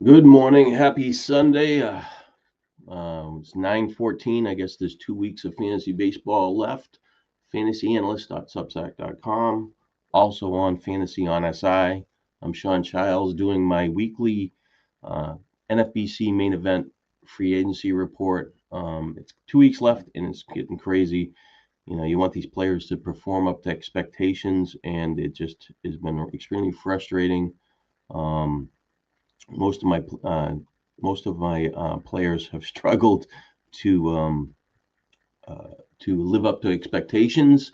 Good morning. Happy Sunday. It's 9:14. I guess there's 2 weeks of fantasy baseball left. Fantasyanalyst.substack.com. Also on Fantasy on SI. I'm Sean Childs doing my weekly uh, NFBC main event free agency report. It's 2 weeks left and it's getting crazy. You want these players to perform up to expectations, and it just has been extremely frustrating. Um, most of my players have struggled to um, to live up to expectations.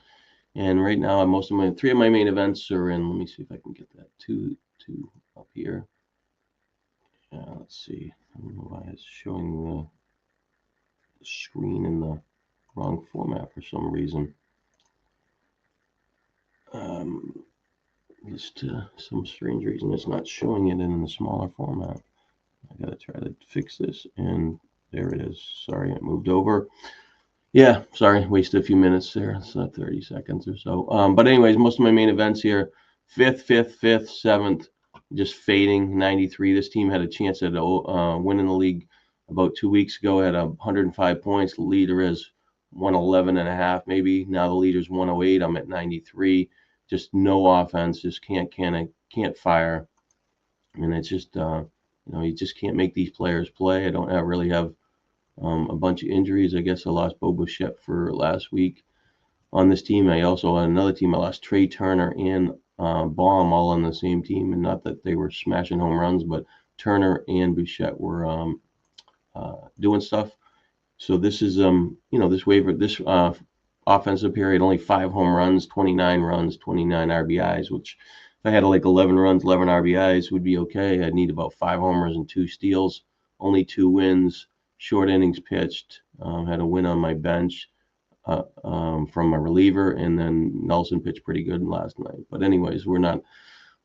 And right now, most of my three of my main events are in. Let me see if I can get that two up here. Let's see. I don't know why it's showing the screen in the wrong format for some reason. Um, just some strange reason it's not showing it in the smaller format. I gotta try to fix this, and there it is. Sorry, it moved over. Yeah, sorry, wasted a few minutes there. It's 30 seconds or so. But anyways, most of my main events here: fifth, seventh, just fading. 93. This team had a chance at winning the league about 2 weeks ago. Had 105 points. The leader is 111 and a half, maybe. Now the leader's 108. I'm at 93. Just no offense. Just can't fire, and it's just you just can't make these players play. I don't really have a bunch of injuries. I guess I lost Bo Bichette for last week on this team. I also on another team. I lost Trey Turner and Baum all on the same team, and not that they were smashing home runs, but Turner and Bichette were doing stuff. So this is this offensive period, only 5 home runs, 29 runs, 29 RBIs, which if I had like 11 runs, 11 RBIs would be okay. I'd need about 5 homers and 2 steals, only 2 wins, short innings pitched, had a win on my bench from a reliever, and then Nelson pitched pretty good last night. But anyways, we're not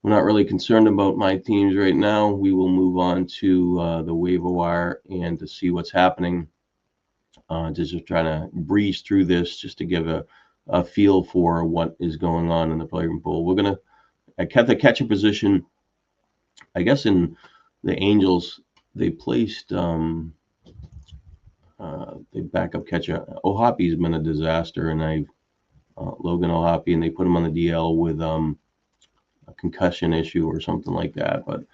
really concerned about my teams right now. We will move on to the waiver wire and to see what's happening. Just trying to breeze through this just to give a feel for what is going on in the player pool. We're gonna at the catcher position. I guess in the Angels they placed the backup catcher. Ohapi's been a disaster, and Logan Ohapi, and they put him on the DL with a concussion issue or something like that. But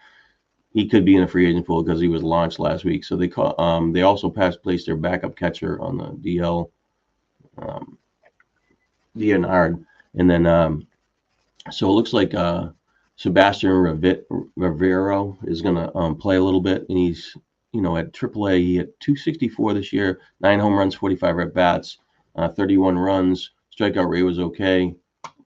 he could be in a free agent pool because he was launched last week. So they also placed their backup catcher on the DL, DNR, and then so it looks like Sebastian Rivero is going to play a little bit, and he's at AAA. He had 264 this year, 9 home runs, 45 at bats, 31 runs. Strikeout rate was okay.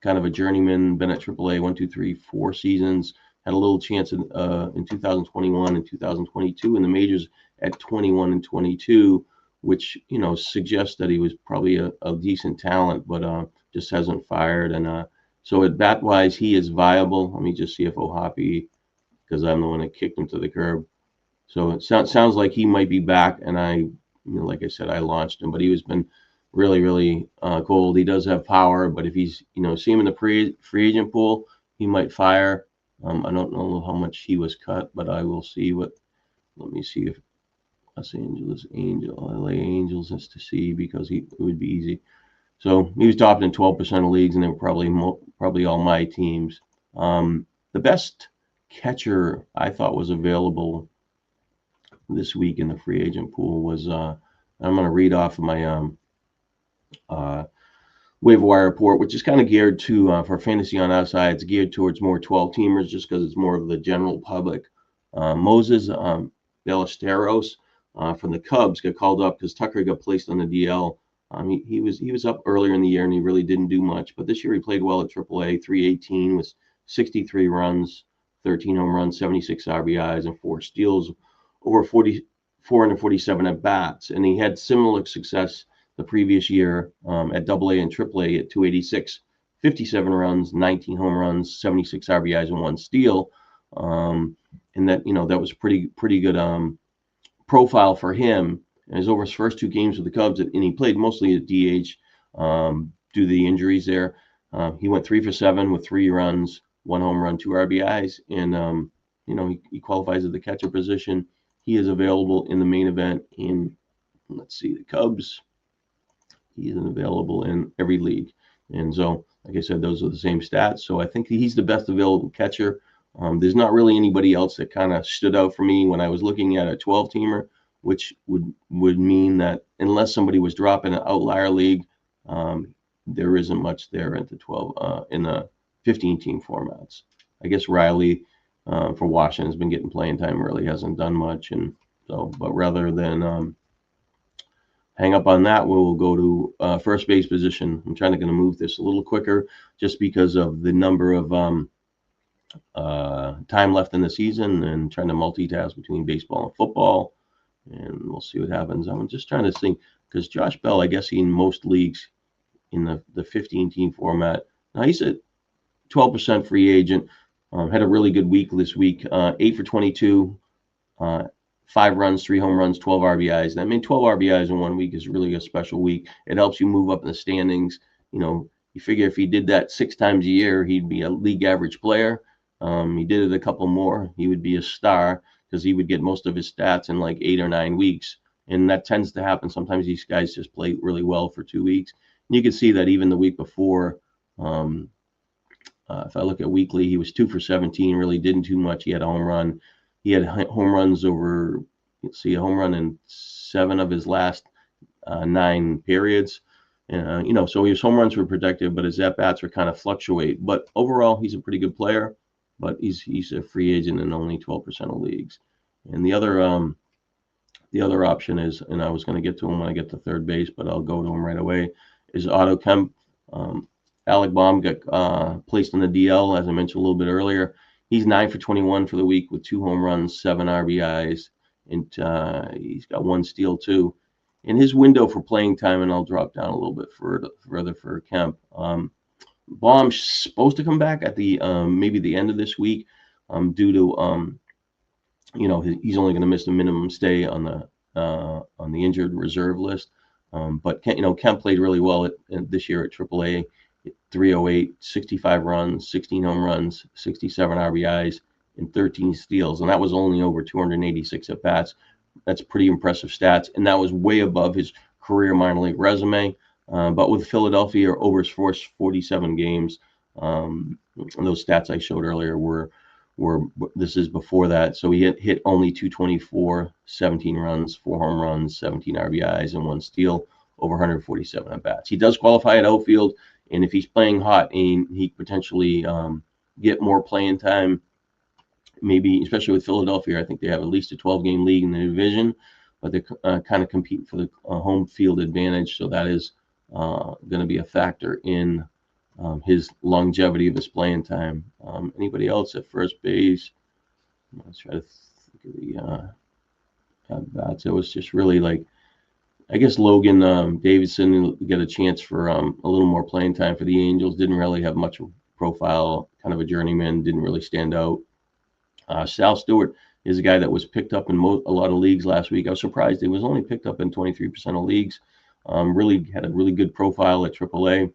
Kind of a journeyman. Been at AAA 1, 2, 3, 4 seasons. Had a little chance in 2021 and 2022 in the majors at 21 and 22, which suggests that he was probably a decent talent, but just hasn't fired. And so at bat wise, he is viable. Let me just see if Ohapi, because I'm the one that kicked him to the curb. So it sounds like he might be back, and like I said, I launched him, but he was been really, really cold. He does have power, but if he's, see him in the free agent pool, he might fire. I don't know how much he was cut, but I will see what. Let me see if LA Angels is to see, because it would be easy. So he was dropped in 12% of leagues, and they were probably all my teams. The best catcher I thought was available this week in the free agent pool was I'm going to read off of my uh, waiver wire report, which is kind of geared to for fantasy on outside. It's geared towards more 12-teamers just because it's more of the general public. Moses Ballesteros from the Cubs got called up because Tucker got placed on the DL. He was up earlier in the year and he really didn't do much, but this year he played well at AAA. 318 with 63 runs, 13 home runs, 76 RBIs, and 4 steals over 447 at bats, and he had similar success the previous year at AA and AAA at 286, 57 runs, 19 home runs, 76 RBIs, and 1 steal. And that was pretty good profile for him. And his over his first 2 games with the Cubs, and he played mostly at DH due to the injuries there. He went 3 for 7 with 3 runs, 1 home run, 2 RBIs, and he qualifies at the catcher position. He is available in the main event in, let's see, the Cubs. He isn't available in every league. And so, like I said, those are the same stats. So I think he's the best available catcher. There's not really anybody else that kind of stood out for me when I was looking at a 12-teamer, which would mean that unless somebody was dropping an outlier league, there isn't much there at the 12 in the 15-team formats. I guess Riley for Washington has been getting playing time. Really hasn't done much, and so, but rather than hang up on that, we'll go to first base position. I'm trying to move this a little quicker just because of the number of time left in the season and trying to multitask between baseball and football. And we'll see what happens. I'm just trying to think because Josh Bell, I guess he in most leagues in the 15-team format. Now he's a 12% free agent. Had a really good week this week. 8 for 22. 5 runs, 3 home runs, 12 RBIs. I mean, 12 RBIs in 1 week is really a special week. It helps you move up in the standings. You figure if he did that 6 times a year, he'd be a league average player. He did it a couple more, he would be a star because he would get most of his stats in like 8 or 9 weeks. And that tends to happen. Sometimes these guys just play really well for 2 weeks. And you can see that even the week before, if I look at weekly, he was 2 for 17, really didn't do much. He had a home run. He had home runs over, let's see, a home run in 7 of his last 9 periods. So his home runs were protected, but his at-bats were kind of fluctuate. But overall, he's a pretty good player, but he's a free agent in only 12% of leagues. And the other option is, and I was going to get to him when I get to third base, but I'll go to him right away, is Otto Kemp. Alec Baum got placed on the DL, as I mentioned a little bit earlier. He's 9 for 21 for the week with 2 home runs, 7 RBIs, and he's got 1 steal too. In his window for playing time, and I'll drop down a little bit further for Kemp. Baum's supposed to come back at the maybe the end of this week, due to he's only going to miss the minimum stay on the injured reserve list. But Kemp played really well this year at AAA. 308, 65 runs, 16 home runs, 67 RBIs, and 13 steals. And that was only over 286 at-bats. That's pretty impressive stats. And that was way above his career minor league resume. But with Philadelphia over his first 47 games, those stats I showed earlier were this is before that. So he hit only 224, 17 runs, 4 home runs, 17 RBIs, and 1 steal, over 147 at-bats. He does qualify at outfield. And if he's playing hot, he potentially get more playing time, maybe, especially with Philadelphia. I think they have at least a 12-game league in the division, but they're kind of competing for the home field advantage. So that is going to be a factor in his longevity of his playing time. Anybody else at first base? Let's try to think of the at-bats. It was just really like, I guess Logan Davidson get a chance for a little more playing time for the Angels. Didn't really have much profile, kind of a journeyman, didn't really stand out. Sal Stewart is a guy that was picked up in a lot of leagues last week. I was surprised he was only picked up in 23% of leagues. Really had a really good profile at AAA.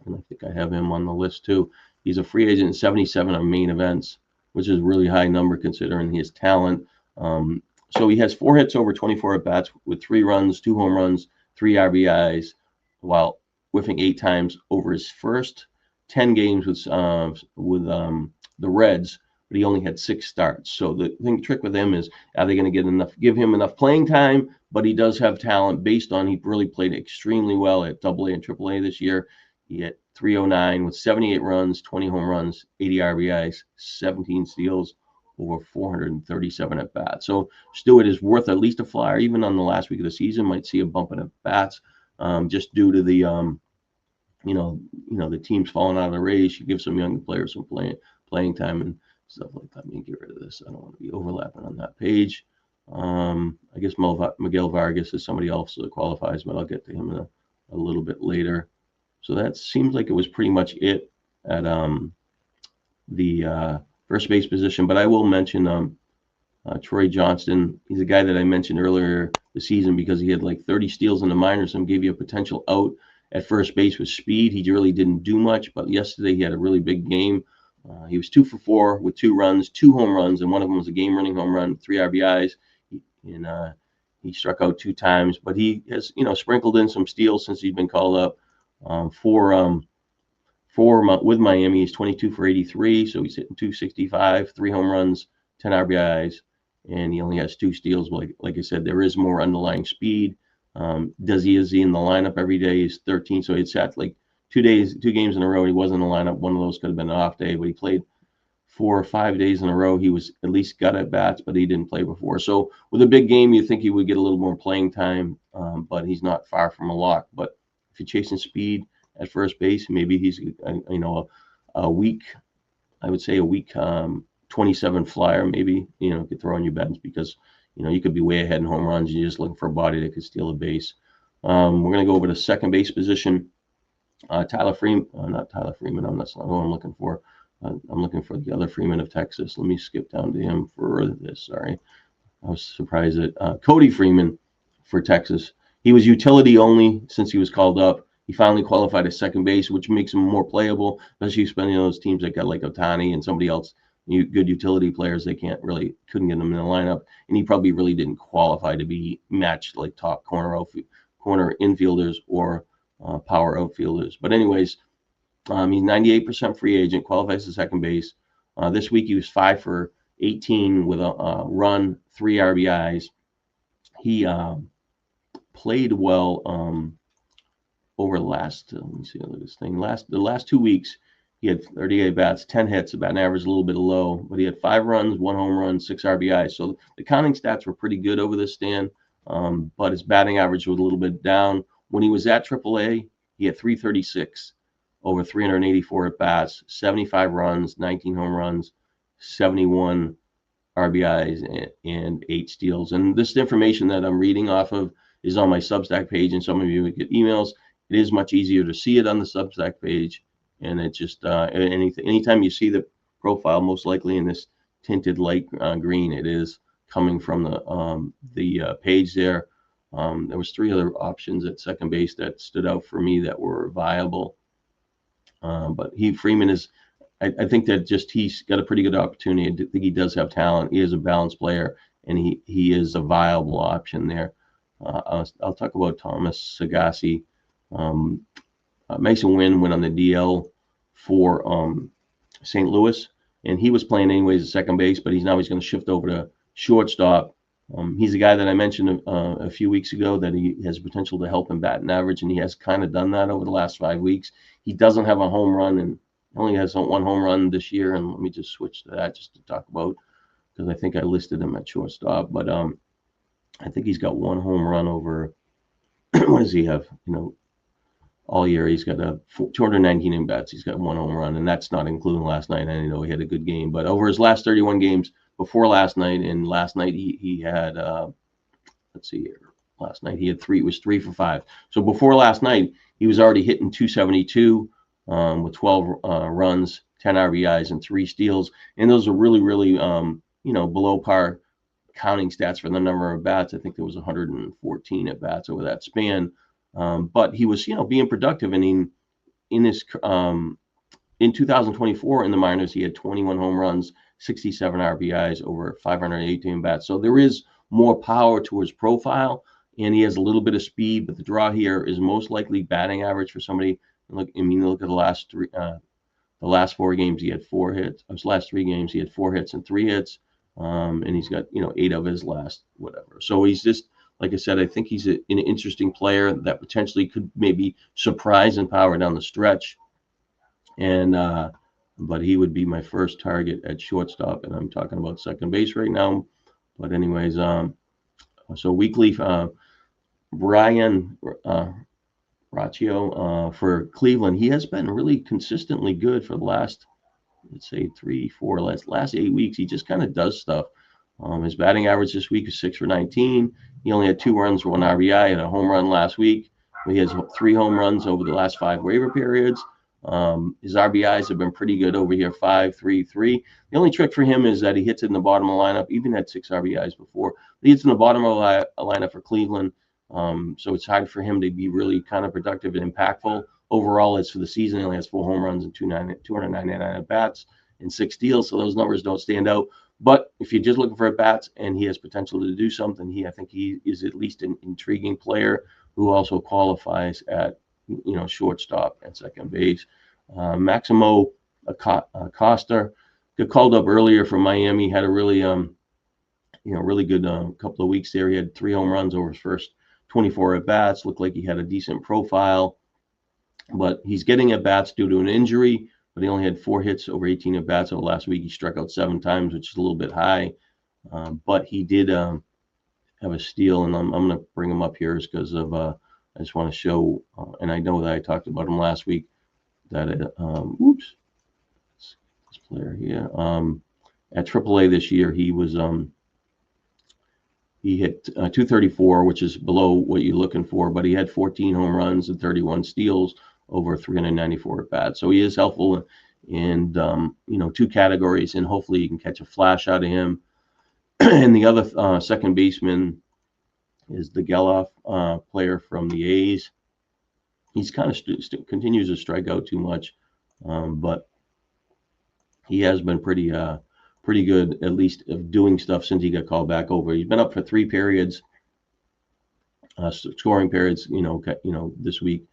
And I think I have him on the list too. He's a free agent in 77 on main events, which is a really high number considering his talent. So he has 4 hits over 24 at-bats with 3 runs, 2 home runs, 3 RBIs, while whiffing 8 times over his first 10 games with the Reds, but he only had 6 starts. So the trick with him is, are they going to give him enough playing time? But he does have talent based on he really played extremely well at AA and AAA this year. He had 309 with 78 runs, 20 home runs, 80 RBIs, 17 steals, over 437 at bats. So Stewart is worth at least a flyer, even on the last week of the season. Might see a bump in at bats, just due to the the teams falling out of the race. You give some young players some playing time and stuff like that. Let me get rid of this. I don't want to be overlapping on that page. I guess Miguel Vargas is somebody else that qualifies, but I'll get to him in a little bit later. So that seems like it was pretty much it at the first base position. But I will mention Troy Johnston. He's a guy that I mentioned earlier this season because he had like 30 steals in the minors and gave you a potential out at first base with speed. He really didn't do much, but yesterday he had a really big game. He was 2 for 4 with 2 runs, 2 home runs, and one of them was a game-winning home run, 3 RBIs, and he struck out 2 times. But he has, sprinkled in some steals since he's been called up. With Miami, he's 22 for 83, so he's hitting 265, 3 home runs, 10 RBIs, and he only has 2 steals. Like I said, there is more underlying speed. Is he in the lineup every day? He's 13, so he'd sat like 2 games in a row. He wasn't in the lineup. One of those could have been an off day, but he played 4 or 5 days in a row. He was at least got at bats, but he didn't play before. So with a big game, you think he would get a little more playing time, but he's not far from a lock. But if you're chasing speed at first base, maybe he's a week, I would say a week 27 flyer, maybe, could throw on your bets because, you could be way ahead in home runs and you're just looking for a body that could steal a base. We're going to go over to second base position. Tyler Freeman, not Tyler Freeman, that's not who I'm looking for. I'm looking for the other Freeman of Texas. Let me skip down to him for this. Sorry. I was surprised that Cody Freeman for Texas. He was utility only since he was called up. He finally qualified at second base, which makes him more playable, especially spending those teams that got like Ohtani and somebody else, good utility players. They couldn't get him in the lineup, and he probably really didn't qualify to be matched like top corner infielders or power outfielders. But anyways, he's 98% free agent, qualifies to second base. This week he was 5 for 18 with a run, 3 RBIs. He played well over the last, let me see, look at this thing. The last 2 weeks, he had 38 bats, 10 hits, about an average a little bit low, but he had 5 runs, 1 home run, 6 RBIs. So the counting stats were pretty good over this stand, but his batting average was a little bit down. When he was at AAA, he had 336 over 384 at bats, 75 runs, 19 home runs, 71 RBIs, and 8 steals. And this information that I'm reading off of is on my Substack page, and some of you would get emails. It is much easier to see it on the Substack page, and it's just anytime you see the profile, most likely in this tinted light green, it is coming from the page there. There was 3 other options at second base that stood out for me that were viable, but Freeman is. I think that just he's got a pretty good opportunity. I think he does have talent. He is a balanced player, and he is a viable option there. I'll talk about Thomas Sagassi. Mason Wynn went on the DL for St. Louis, and he was playing anyways at second base, but he's going to shift over to shortstop. He's a guy that I mentioned a few weeks ago that he has potential to help in batting average, and he has kind of done that over the last 5 weeks. He doesn't have a home run and only has 1 home run this year, and let me just switch to that just to talk about, because I think I listed him at shortstop, but I think he's got 1 home run over, what does he have? All year he's got 219 in bats. He's got 1 home run, and that's not including last night. I know he had a good game, but over his last 31 games before last night, and last night he had, let's see here. Last night he had 3. It was 3 for 5. So before last night, he was already hitting 272 with 12 runs, 10 RBIs, and 3 steals. And those are really, really, below par counting stats for the number of bats. I think there was 114 at bats over that span. But he was, being productive. And in 2024 in the minors, he had 21 home runs, 67 RBIs over 518 bats. So there is more power to his profile, and he has a little bit of speed. But the draw here is most likely batting average for somebody. Look at the last 4 games, he had 4 hits. His last 3 games, he had 4 hits and 3 hits. And he's got 8 of his last whatever. So he's just, like I said, I think he's an interesting player that potentially could maybe surprise and power down the stretch. And but he would be my first target at shortstop, and I'm talking about second base right now. But anyways, so weekly, Brian Raccio for Cleveland. He has been really consistently good for the last, let's say, last 8 weeks. He just kind of does stuff. His batting average this week is 6 for 19. He only had 2 runs, 1 RBI, and a home run last week. He has 3 home runs over the last 5 waiver periods. His RBIs have been pretty good over here, 5, 3, 3. The only trick for him is that he hits it in the bottom of the lineup. Even had 6 RBIs before. He hits in the bottom of the lineup for Cleveland. So it's hard for him to be really kind of productive and impactful. Overall, as for the season, he only has 4 home runs and 299 at bats. and 6 steals, so those numbers don't stand out. But if you're just looking for at bats and he has potential to do something, I think he is at least an intriguing player who also qualifies at shortstop and second base. Maximo Acosta got called up earlier from Miami. Had a really really good couple of weeks there. He had 3 home runs over his first 24 at bats. Looked like he had a decent profile, but he's getting at bats due to an injury. But he only had 4 hits over 18 at bats. So last week he struck out 7 times, which is a little bit high. But he did have a steal, and I'm going to bring him up here because of I just want to show, and I know that I talked about him last week. That this player here at AAA this year, he was he hit 234, which is below what you're looking for, but he had 14 home runs and 31 steals over 394 at bats. So he is helpful in 2 categories, and hopefully you can catch a flash out of him. And the other second baseman is the Geloff player from the A's. He's kind of continues to strike out too much, but he has been pretty good, at least of doing stuff since he got called back over. He's been up for 3 periods, scoring periods, this week.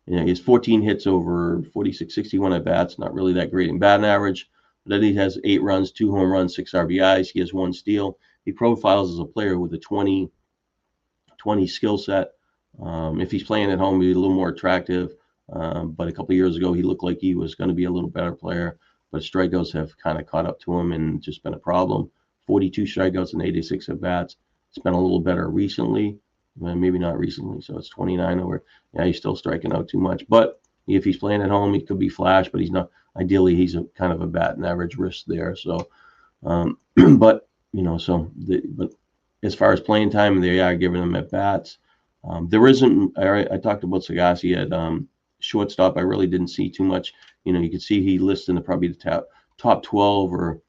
He has 14 hits over 46, 61 at bats. Not really that great in batting average. But then he has 8 runs, 2 home runs, 6 RBIs. He has 1 steal. He profiles as a player with a 20 skill set. If he's playing at home, he's a little more attractive. But a couple of years ago, he looked like he was going to be a little better player. But strikeouts have kind of caught up to him and just been a problem. 42 strikeouts and 86 at bats. It's been a little better recently. Maybe not recently, so it's 29 over. Yeah, he's still striking out too much. But if he's playing at home, he could be flash, but he's not. Ideally, he's a kind of a batting average risk there. So, but as far as playing time, they are giving him at bats. There isn't. I talked about Sagasi at shortstop. I really didn't see too much. You could see he listed probably the top 12 or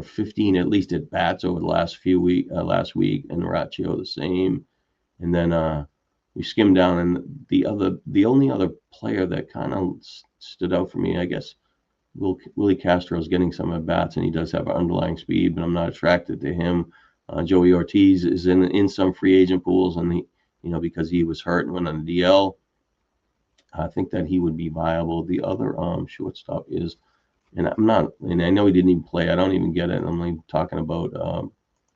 15 at least at bats over the last week, and Ratio the same. And then we skimmed down, and the only other player that kind of stood out for me, I guess, Willie Castro is getting some at bats, and he does have an underlying speed, but I'm not attracted to him. Joey Ortiz is in some free agent pools, and because he was hurt and went on the DL, I think that he would be viable. The other shortstop is. And I'm not, and I know he didn't even play. I don't even get it. I'm like talking about,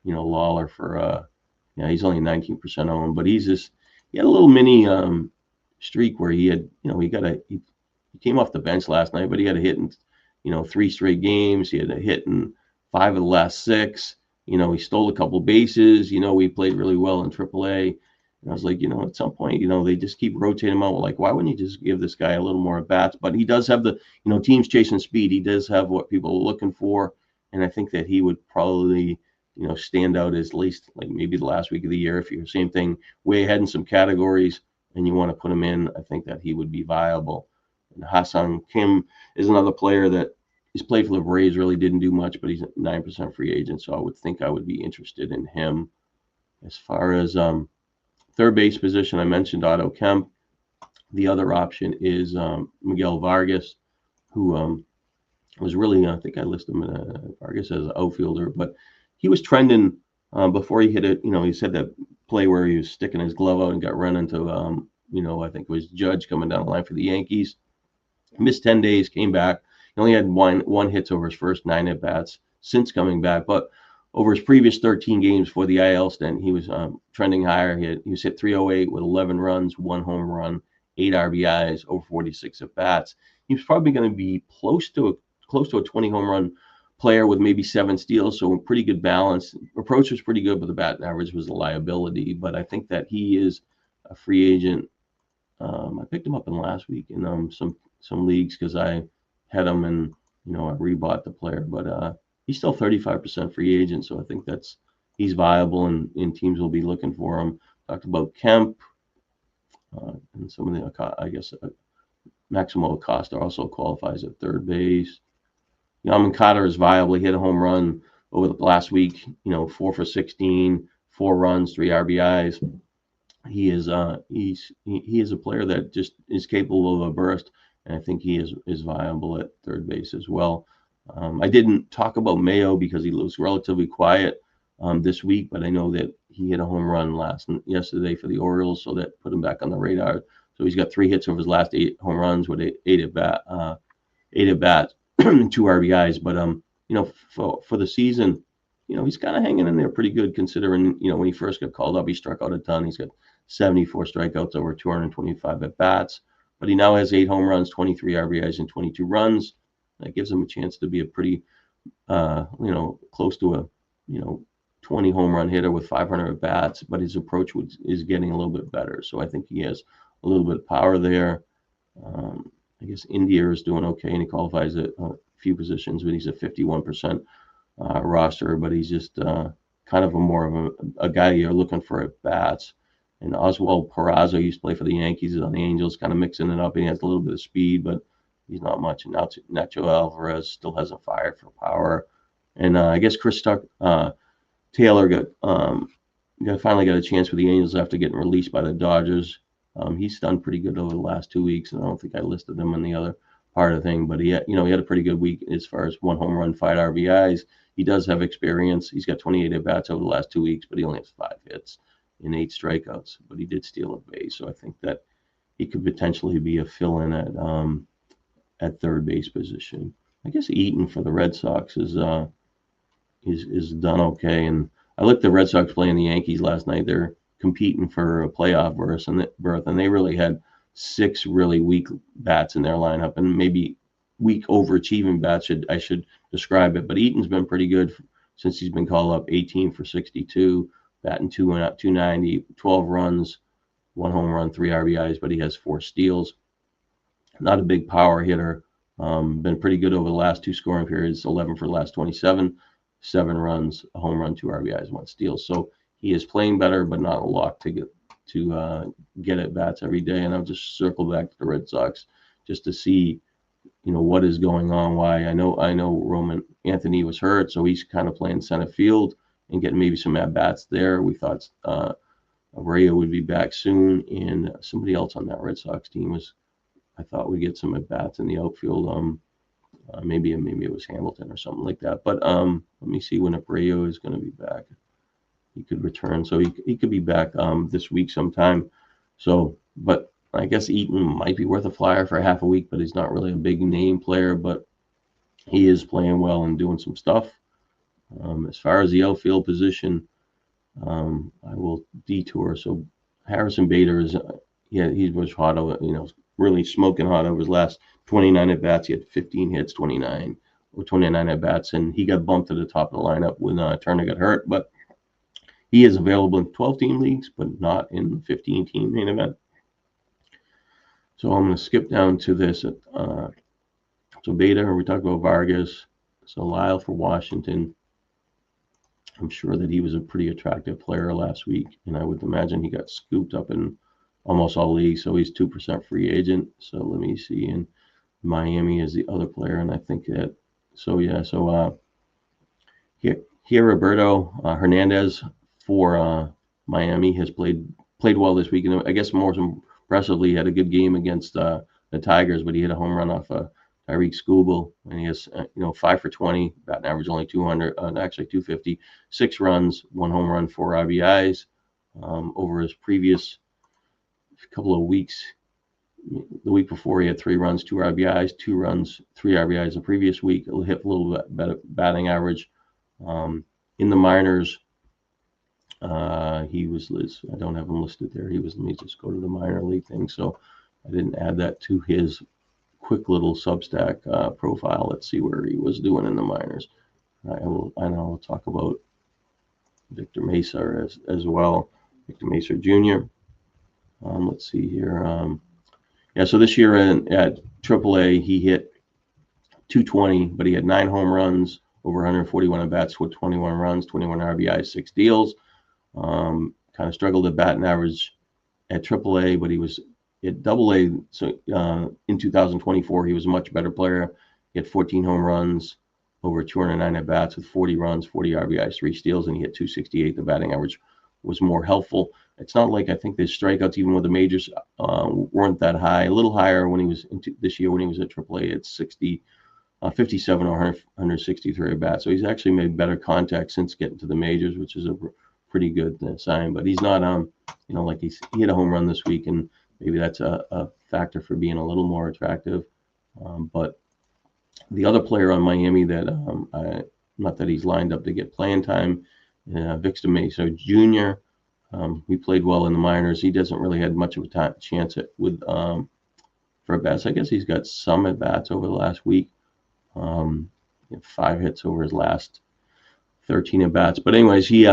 Lawler for, he's only 19% owned, but he had a little mini streak where he had, he came off the bench last night, but he had a hit in, 3 straight games. He had a hit in 5 of the last 6. He stole a couple bases. We played really well in AAA. And I was like, at some point, they just keep rotating him out. Like, why wouldn't you just give this guy a little more at bats? But he does have the, teams chasing speed. He does have what people are looking for. And I think that he would probably, stand out as least like maybe the last week of the year. If you're same thing, way ahead in some categories and you want to put him in, I think that he would be viable. And Hassan Kim is another player that he's played for the Braves, really didn't do much, but he's a 9% free agent. So I would think I would be interested in him. As far as, third base position, I mentioned Otto Kemp. The other option is Miguel Vargas, who was really, I think I listed him Vargas as an outfielder, but he was trending before he hit it. He said that play where he was sticking his glove out and got run into, I think it was Judge coming down the line for the Yankees. Missed 10 days, came back. He only had one hits over his first 9 at bats since coming back, but over his previous 13 games for the IL stint, he was trending higher. He was hit 308 with 11 runs, 1 home run, 8 RBIs, over 46 at bats. He was probably going to be close to a 20 home run player with maybe 7 steals, so a pretty good balance. Approach was pretty good, but the batting average was a liability. But I think that he is a free agent. I picked him up in last week in some leagues because I had him and I rebought the player, but he's still 35% free agent, so I think he's viable, and teams will be looking for him. Talked about Kemp and some of the, I guess, Maximo Acosta also qualifies at third base. Yaman Carter is viable. He hit a home run over the last week. 4 for 16, 4 runs, 3 RBIs. He is a player that just is capable of a burst, and I think he is viable at third base as well. I didn't talk about Mayo because he was relatively quiet this week, but I know that he hit a home run yesterday for the Orioles, so that put him back on the radar. So he's got 3 hits over his last 8 home runs with 8 at bats, 2 RBIs. But for the season, he's kind of hanging in there pretty good considering when he first got called up, he struck out a ton. He's got 74 strikeouts over 225 at bats, but he now has 8 home runs, 23 RBIs, and 22 runs. That gives him a chance to be a pretty, close to a, 20 home run hitter with 500 at bats. But his approach is getting a little bit better. So I think he has a little bit of power there. I guess India is doing okay, and he qualifies at a few positions, but he's a 51% roster. But he's just kind of more of a guy you're looking for at bats. And Oswald Peraza used to play for the Yankees on the Angels, kind of mixing it up. He has a little bit of speed, but he's not much. And Nacho Alvarez still hasn't fired for power. And I guess Chris Taylor finally got a chance for the Angels after getting released by the Dodgers. He's done pretty good over the last 2 weeks, and I don't think I listed him in the other part of the thing. But he had a pretty good week as far as 1 home run, 5 RBIs. He does have experience. He's got 28 at bats over the last 2 weeks, but he only has 5 hits and 8 strikeouts. But he did steal a base, so I think that he could potentially be a fill-in at third base position. I guess Eaton for the Red Sox is done okay. And I looked at the Red Sox playing the Yankees last night. They're competing for a playoff berth, and they really had 6 really weak bats in their lineup, and maybe weak overachieving bats I should describe it. But Eaton's been pretty good since he's been called up. 18 for 62, batting 290, 12 runs, 1 home run, 3 RBIs, but he has 4 steals. Not a big power hitter. Been pretty good over the last 2 scoring periods. 11 for the last 27, 7 runs, a home run, 2 RBIs, 1 steal. So he is playing better, but not a lot to get at bats every day. And I'll just circle back to the Red Sox just to see, what is going on. Why I know Roman Anthony was hurt, so he's kind of playing center field and getting maybe some at bats there. We thought Abreu would be back soon, and somebody else on that Red Sox team I thought we'd get some at bats in the outfield. Maybe it was Hamilton or something like that. But let me see when Abreu is going to be back. He could return, so he could be back this week sometime. So, but I guess Eaton might be worth a flyer for half a week, but he's not really a big name player, but he is playing well and doing some stuff. As far as the outfield position, I will detour. So Harrison Bader he was hot over, really smoking hot over his last 29 at bats. He had 15 hits, 29 at bats, and he got bumped to the top of the lineup when Turner got hurt. But he is available in 12-team leagues, but not in the 15-team main event. So I'm going to skip down to this. So Bader, we talked about Vargas. So Lyle for Washington. I'm sure that he was a pretty attractive player last week, and I would imagine he got scooped up in almost all leagues. So he's 2% free agent. So let me see. And Miami is the other player, and I think that. So yeah. So here Roberto Hernandez for Miami has played well this week, and I guess more impressively, he had a good game against the Tigers, but he hit a home run off Tyreek Skubal, and he has 5 for 20, batting average only 200, actually 250, 6 runs, 1 home run, 4 RBIs. Over his previous couple of weeks, the week before he had 3 runs, 2 RBIs, 2 runs, 3 RBIs. The previous week, he'll hit a little bit better batting average. In the minors, he was I don't have him listed there. Let me just go to the minor league thing. So I didn't add that to his quick little Substack profile. Let's see where he was doing in the minors. I will talk about Victor Mesa as well. Victor Mesa Jr. Let's see here. So this year at AAA, he hit 220, but he had 9 home runs, over 141 at bats with 21 runs, 21 RBIs, 6 steals. Kind of struggled at batting average at AAA, but he was at AA. So in 2024, he was a much better player. He had 14 home runs, over 209 at bats with 40 runs, 40 RBIs, 3 steals, and he hit 268. The batting average was more helpful. It's not like I think the strikeouts, even with the majors, weren't that high. A little higher when he was this year when he was at AAA at 60 57 or 163 at bats. So he's actually made better contact since getting to the majors, which is a pretty good sign. But he's not, like he hit a home run this week, and maybe that's a factor for being a little more attractive. But the other player on Miami that not that he's lined up to get playing time, Victor Mesa Jr. He played well in the minors. He doesn't really have much of a chance for at bats. I guess he's got some at bats over the last week. 5 hits over his last 13 at bats. But anyways, he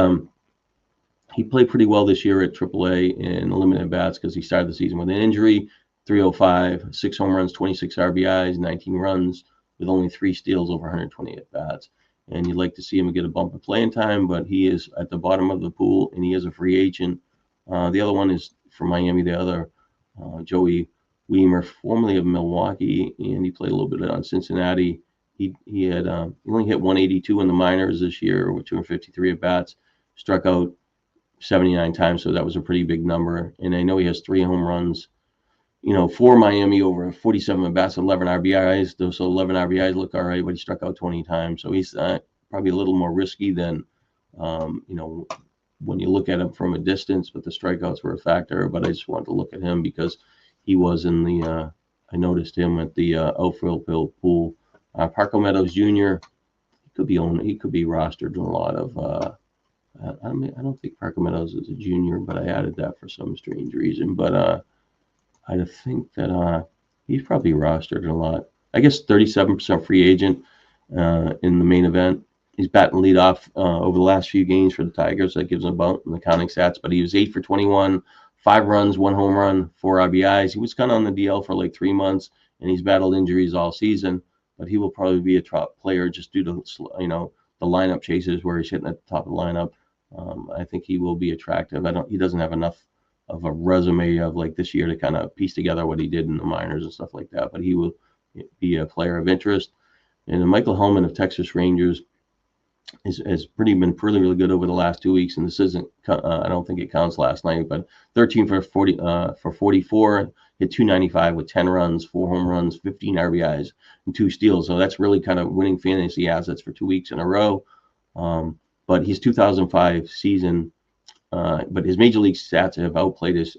played pretty well this year at AAA in limited bats because he started the season with an injury. 305, 6 home runs, 26 RBIs, 19 runs, with only 3 steals over 120 at bats. And you'd like to see him get a bump in playing time, but he is at the bottom of the pool, and he is a free agent. The other one is from Miami, the other Joey Weimer, formerly of Milwaukee, and he played a little bit on Cincinnati. He only hit 182 in the minors this year with 253 at bats, struck out 79 times, so that was a pretty big number. And I know he has 3 home runs, for Miami over 47 at bats, 11 RBIs. Those 11 RBIs look all right, but he struck out 20 times, so he's probably a little more risky than, when you look at him from a distance. But the strikeouts were a factor. But I just wanted to look at him because he was in the. I noticed him at the outfield pool. Parker Meadows Jr. He could be rostered in a lot of. I don't think Parker Meadows is a junior, but I added that for some strange reason. But I think that he's probably rostered in a lot. I guess 37% free agent in the main event. He's batting leadoff over the last few games for the Tigers. That gives him a bump in the counting stats. But he was 8 for 21, 5 runs, 1 home run, 4 RBIs. He was kind of on the DL for like 3 months, and he's battled injuries all season. But he will probably be a top player just due to the lineup chases where he's hitting at the top of the lineup. I think he will be attractive. He doesn't have enough of a resume of like this year to kind of piece together what he did in the minors and stuff like that. But he will be a player of interest. And Michael Hellman of Texas Rangers has been really good over the last 2 weeks. And this isn't, I don't think it counts last night, but 13 for 44, hit 295 with 10 runs, 4 home runs, 15 RBIs, and 2 steals. So that's really kind of winning fantasy assets for 2 weeks in a row. But his 2005 season, but his major league stats have outplayed his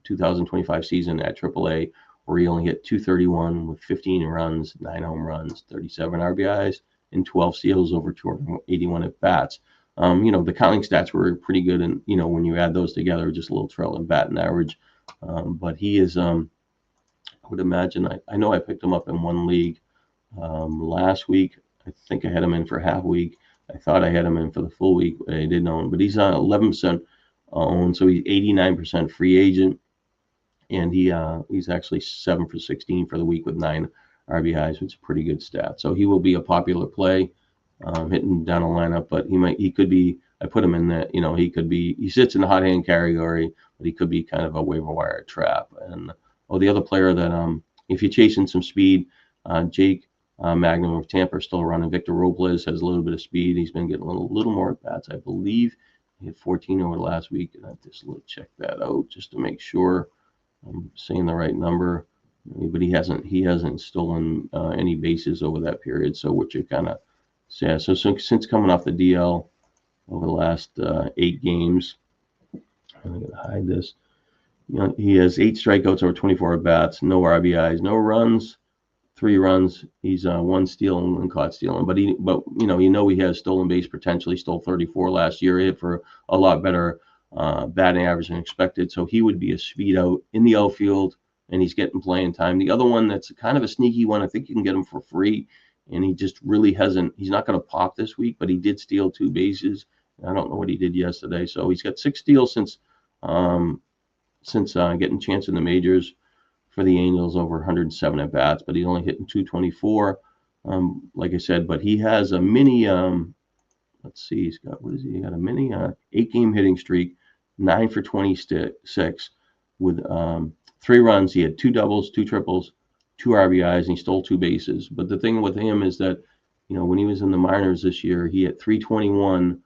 2025 season at AAA, where he only hit 231 with 15 runs, 9 home runs, 37 RBIs, and 12 steals over 281 at bats. The counting stats were pretty good, and when you add those together, just a little trail in batting average. But he is, I would imagine, I know I picked him up in one league last week. I think I had him in for half week. I thought I had him in for the full week. I didn't own, but he's on 11% owned, so he's 89% free agent, and he's actually 7 for 16 for the week with 9 RBIs, which is a pretty good stat. So he will be a popular play, hitting down a lineup. But he could be. I put him in that. He sits in the hot hand category, but he could be kind of a waiver wire trap. And the other player that if you're chasing some speed, Jake Magnum of Tampa is still running. Victor Robles has a little bit of speed. He's been getting a little more at bats, I believe. He had 14 over the last week, and I just check that out just to make sure I'm saying the right number. But he hasn't stolen any bases over that period. So which are kind of sad. So since coming off the DL over the last 8 games, I'm going to hide this. He has 8 strikeouts over 24 at bats, no RBIs, no runs. 3 runs. He's 1 steal and 1 caught stealing. But he has stolen base potential. He stole 34 last year. He hit for a lot better batting average than expected. So he would be a speed out in the outfield, and he's getting playing time. The other one that's kind of a sneaky one, I think you can get him for free, and he just really hasn't. He's not going to pop this week, but he did steal 2 bases. I don't know what he did yesterday. So he's got 6 steals since getting a chance in the majors for the Angels, over 107 at bats, but he's only hitting 224. Like I said, but he has a mini. Let's see, he's got he got a mini 8-game hitting streak, 9 for 26 with 3 runs. He had 2 doubles, 2 triples, 2 RBIs, and he stole 2 bases. But the thing with him is that when he was in the minors this year, he had 321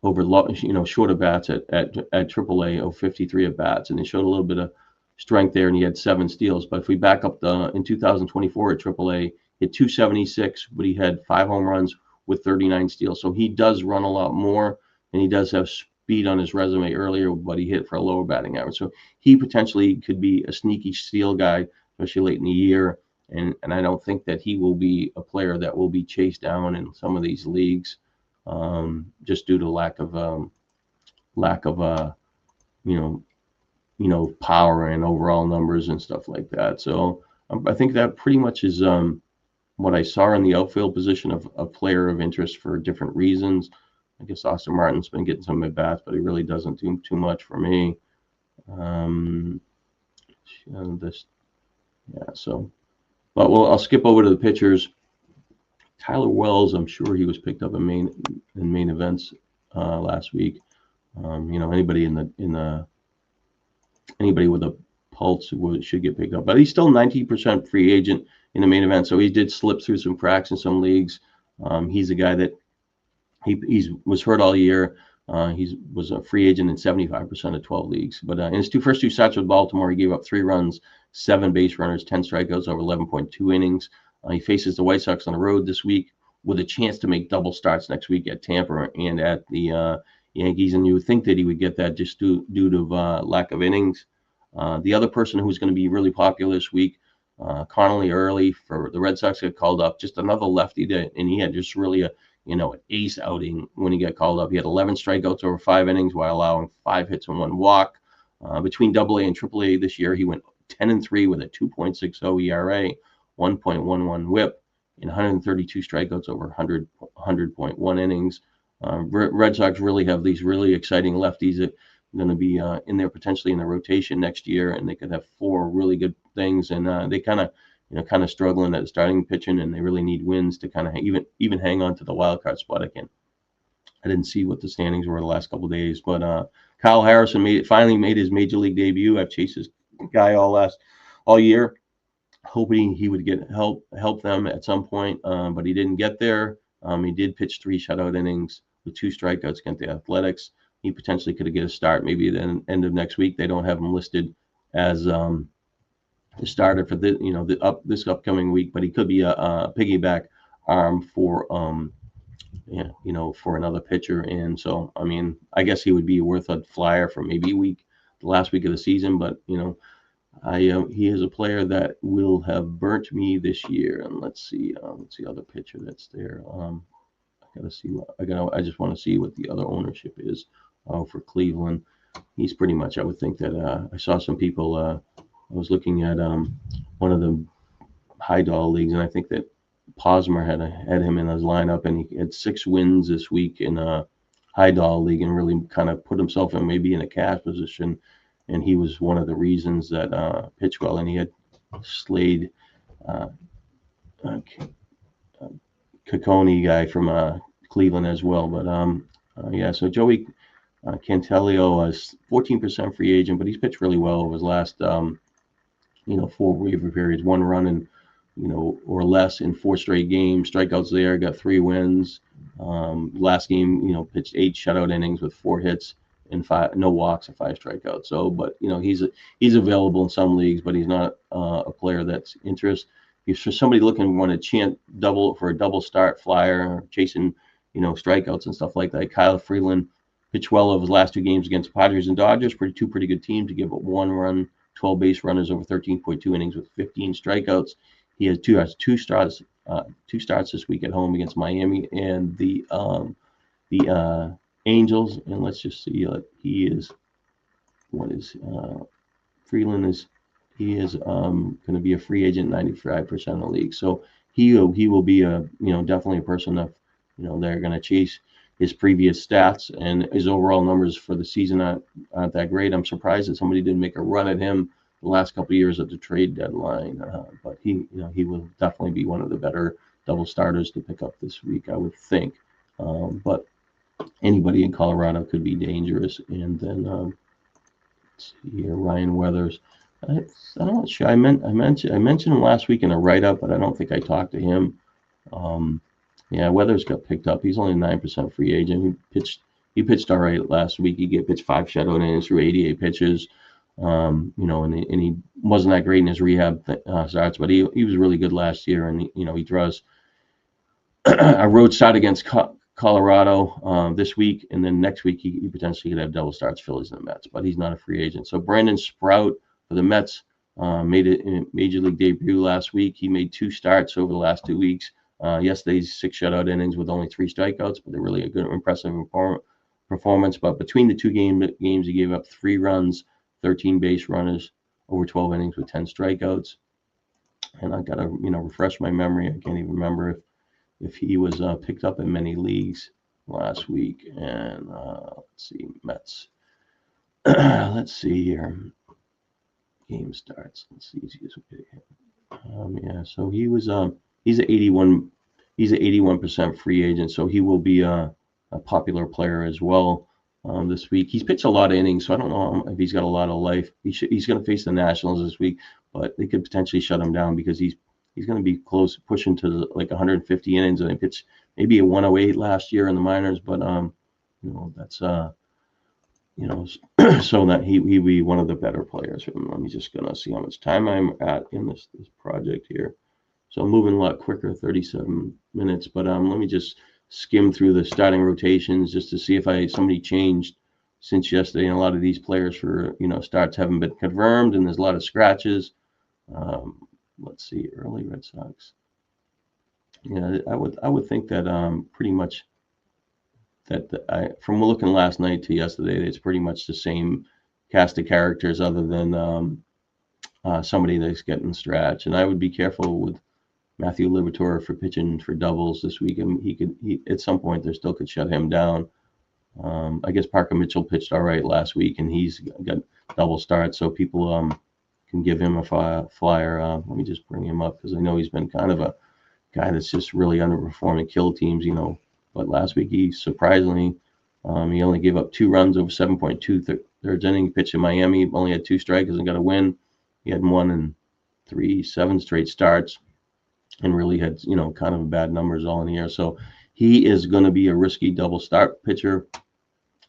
over short at bats at AAA of 53 at bats, and he showed a little bit of strength there, and he had 7 steals. But if we back up in 2024 at AAA, hit 276, but he had 5 home runs with 39 steals. So he does run a lot more, and he does have speed on his resume earlier, but he hit for a lower batting average. So he potentially could be a sneaky steal guy, especially late in the year. And I don't think that he will be a player that will be chased down in some of these leagues, just due to lack of power and overall numbers and stuff like that. So I think that pretty much is what I saw in the outfield position of a player of interest for different reasons. I guess Austin Martin's been getting some at bats, but he really doesn't do too much for me. But I'll skip over to the pitchers. Tyler Wells, I'm sure he was picked up in main events last week. Anybody anybody with a pulse should get picked up, but he's still 19% free agent in the main event. So he did slip through some cracks in some leagues. He's a guy that he was hurt all year. He was a free agent in 75% of 12 leagues. But in his first two starts with Baltimore, he gave up 3 runs, 7 base runners, 10 strikeouts over 11.2 innings. He faces the White Sox on the road this week with a chance to make double starts next week at Tampa and at the Yankees. And you would think that he would get that just due to lack of innings. The other person who's going to be really popular this week, Connelly early for the Red Sox, got called up. Just another lefty and he had just really an ace outing when he got called up. He had 11 strikeouts over 5 innings while allowing 5 hits and 1 walk. Between AA and AAA this year, he went 10-3 with a 2.60 ERA, 1.11 WHIP, and 132 strikeouts over 100.1 innings. Red Sox really have these really exciting lefties that are going to be in there potentially in the rotation next year, and they could have 4 really good things. And they kind of struggling at starting pitching, and they really need wins to kind of even hang on to the wild card spot again. I didn't see what the standings were the last couple of days, but Kyle Harrison finally made his major league debut. I've chased this guy all year, hoping he would help them at some point, but he didn't get there. He did pitch 3 shutout innings with 2 strikeouts against the Athletics. He potentially could get a start maybe at the end of next week. They don't have him listed as the starter for this upcoming week, but he could be a piggyback arm for for another pitcher. And so I guess he would be worth a flyer for maybe the last week of the season, but he is a player that will have burnt me this year. And let's see other pitcher that's there. I just want to see what the other ownership is for Cleveland. He's pretty much, I would think that I saw some people. I was looking at one of the high dollar leagues, and I think that Posmer had him in his lineup, and he had 6 wins this week in a high dollar league, and really kind of put himself in a cash position. And he was one of the reasons that pitched well, and he had Slade Caccone guy from Cleveland as well. But so Joey Cantelio is 14% free agent, but he's pitched really well over his last 4 waiver periods, 1 run and or less in 4 straight games. Strikeouts there, got 3 wins. Last game, pitched 8 shutout innings with 4 hits and 5 no walks and 5 strikeouts. So, but he's available in some leagues, but he's not a player that's interest. If for somebody looking want to chant a double start flyer, or chasing strikeouts and stuff like that, Kyle Freeland pitched well over his last 2 games against Padres and Dodgers, two pretty good teams, to give up 1 run, 12 base runners over 13.2 innings with 15 strikeouts. He has two starts this week at home against Miami and the Angels. And let's just see, Freeland is going to be a free agent 95% of the league. So he will be definitely a person that they're going to chase his previous stats, and his overall numbers for the season aren't that great. I'm surprised that somebody didn't make a run at him the last couple of years at the trade deadline, but he will definitely be one of the better double starters to pick up this week, I would think. But anybody in Colorado could be dangerous. And then let's see here, Ryan Weathers. I'm not sure. I mentioned him last week in a write-up, but I don't think I talked to him. Weathers got picked up. He's only a 9% free agent. He pitched all right last week. He pitched 5 shutout innings through 88 pitches. You know, and he wasn't that great in his rehab starts, but he was really good last year, and you know, he draws a road start against Colorado this week, and then next week he potentially could have double starts, Phillies and the Mets, but he's not a free agent. So Brandon Sprout for the Mets made it in major league debut last week. He made 2 starts over the last 2 weeks. Yesterday's 6 shutout innings with only 3 strikeouts, but they're really a good, impressive performance. But between the 2 games, he gave up 3 runs, 13 base runners, over 12 innings with 10 strikeouts. And I gotta, you know, refresh my memory. I can't even remember if he was picked up in many leagues last week. And let's see, Mets. Let's see here. Game starts. Let's see. Yeah. So he was he's an 81% free agent. So he will be a popular player as well this week. He's pitched a lot of innings, so I don't know if he's got a lot of life. He's going to face the Nationals this week, but they could potentially shut him down because he's going to be close, pushing to like 150 innings, and he pitched maybe a 108 last year in the minors. But you know, that's you know, so that he'd be one of the better players. I'm just gonna see how much time I'm at in this project here. So I'm moving a lot quicker, 37 minutes. But let me just skim through the starting rotations just to see if somebody changed since yesterday. And a lot of these players for, you know, starts haven't been confirmed, and there's a lot of scratches. Let's see, early Red Sox. Yeah, I would think that pretty much that from looking last night to yesterday, it's pretty much the same cast of characters, other than somebody that's getting stretched. And I would be careful with Matthew Liberatore for pitching for doubles this week. And he at some point they still could shut him down. I guess Parker Mitchell pitched all right last week, and he's got double starts, so people can give him a flyer. Let me just bring him up because I know he's been kind of a guy that's just really underperforming, kill teams, you know. But last week he surprisingly he only gave up 2 runs over 7.2 thirds inning. He pitched in Miami, he only had 2 strikers and got a win. He had 1 and 3, 7 straight starts, and really had, you know, kind of bad numbers all in the year. So he is going to be a risky double start pitcher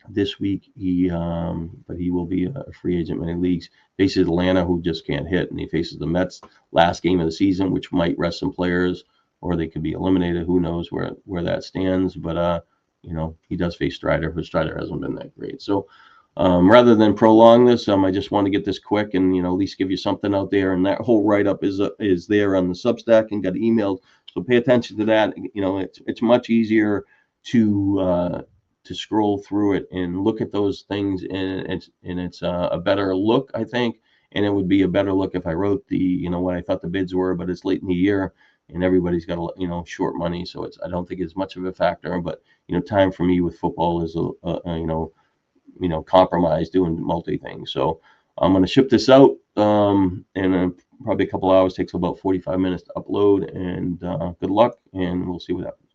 this week. But he will be a free agent in many leagues. Faces Atlanta, who just can't hit, and he faces the Mets last game of the season, which might rest some players, or they could be eliminated. Who knows where that stands? But you know, he does face Strider, who Strider hasn't been that great. So rather than prolong this, I just want to get this quick and, you know, at least give you something out there. And that whole write-up is there on the Substack and got emailed. So pay attention to that. You know, it's much easier to scroll through it and look at those things, and it's a better look, I think. And it would be a better look if I wrote you know, what I thought the bids were, but it's late in the year and everybody's got you know, short money, so I don't think it's much of a factor. But you know, time for me with football is you know, compromise doing multi things. So I'm going to ship this out, and probably a couple hours, takes about 45 minutes to upload. And good luck, and we'll see what happens.